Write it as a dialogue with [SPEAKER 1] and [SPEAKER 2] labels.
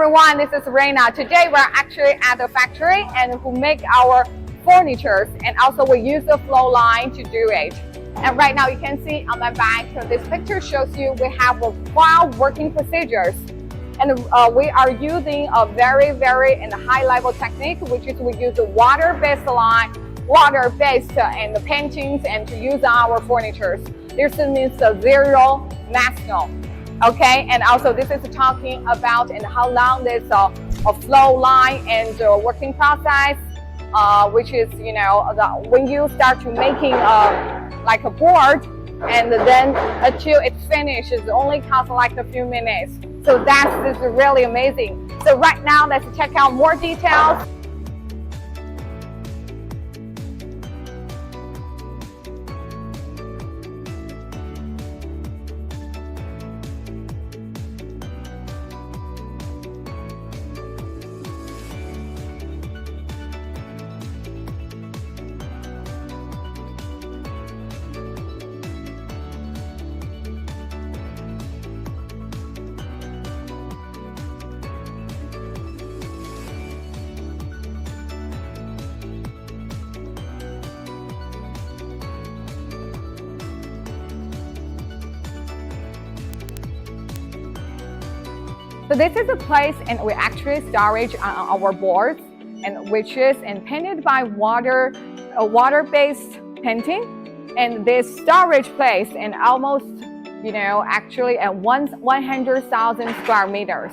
[SPEAKER 1] everyone, this is Reina. Today we're actually at the factory and who make our furniture, and also we use the flow line to do it. And right now you can see on my back, so this picture shows you we have 12 working procedures. And we are using a very and high level technique, which is we use a water-based line, water-based and the paintings and to use on our furniture. This means the Zero-Emission. Okay, and also this is talking about and how long this a flow line and working process, which is when you start to making like a board, and then until it's finished, it only costs like a few minutes. So this is really amazing. So right now, let's check out more details. So this is a place and we actually storage our boards, and which is painted by water-based painting. And this storage place and almost actually at 100,000 square meters.